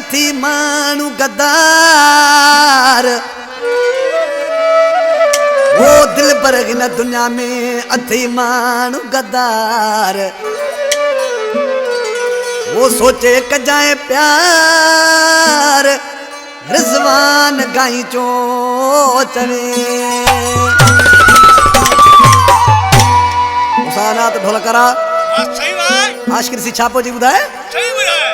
अथी मानू गद्दार वो दिल पर न दुनिया में अथी मानू गद्दार वो सोचे कजाए प्यार रिजवान गाई चो चवे उसाना तो ढोल करा सही बात आशिक सी छापो जी बुधाए सही बुधाए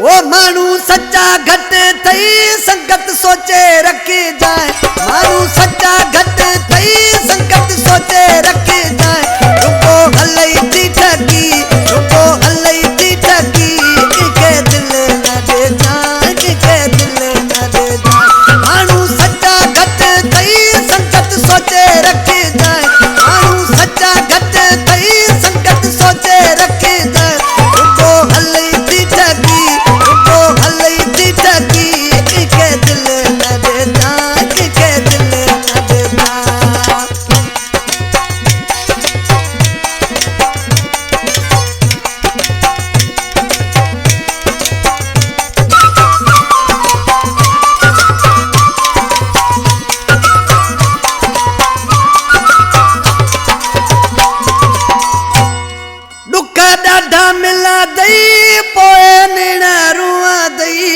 वो मानू सच्चा घट थई संगत सोचे रखे जाए मानू सच्चा घट थई संगत सोचे रखे जाए रुको हलई थी ठगी रुको हलई थी ठगी के दिल न दे जाए के दिल न दे जाए मानू सच्चा घट थई संगत सोचे रखे जाए मानू सच्चा घट थई संगत सोचे रखे जाए रुको हलई थी ठगी मिला दई पोए निण रुआ दई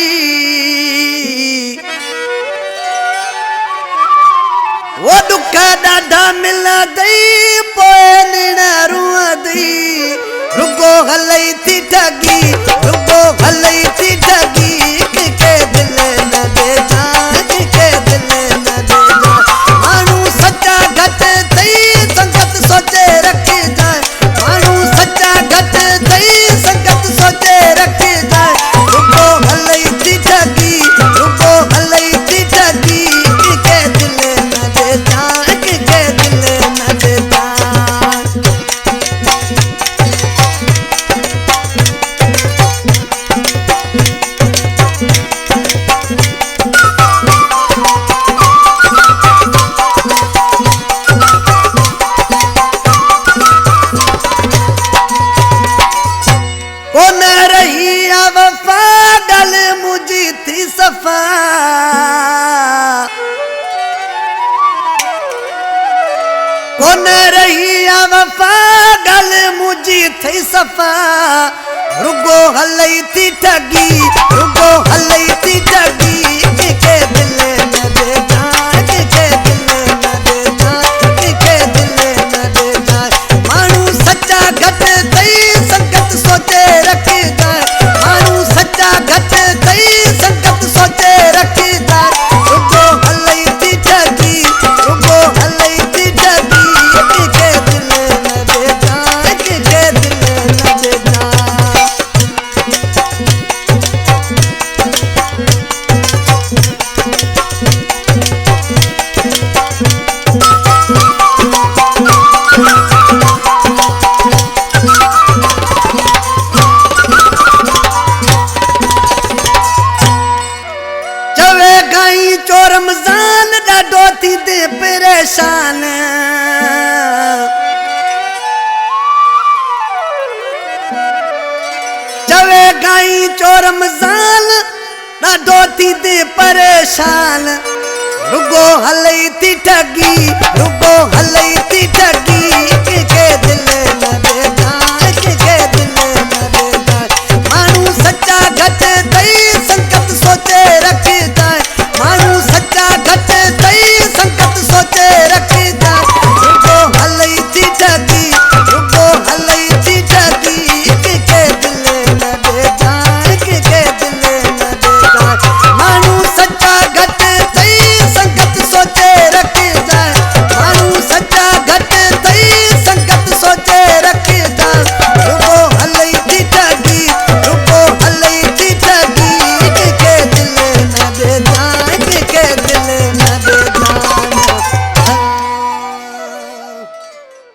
वो दुख डाढा मिला दई पोए निण रुआ दई रुगो हलई थी ठगी रुगो हलई थी ठगी के दिल न दे जाए के दिल न दे जाए मानू सच्चा घट थई संगत सोचे रखे जाए मानू सच्चा घट संगत सोचे रखे जाए रुको हलई थी ठगी रुको हलई थी ठगी के दिल न दे जाए के दिल न दे जाए कौन रही वफा गल मुझी थी सफा कौन रही वफा गल मुझी थी सफा रुगो हलई थी ठगी रुगो हलई थी ठगी के दिल न दे जाए के दिल न दे जाए के दिल न दे जाए मानू सच्चा घट थई संगत सोचे रखे जाए मानू सच्चा घट थई संगत सोचे रखे जाए रुगो हलई थी ठगी रुगो हलई थी ठगी के दिल न दे जाए के दिल न दे जाए चवे गाई चो रमजान ॾाढो थी दे परेशान चवे गाई चो रमजान ॾाढो थी दे परेशान रुगो हलई थी ठगी रुगो हलई थी ठगी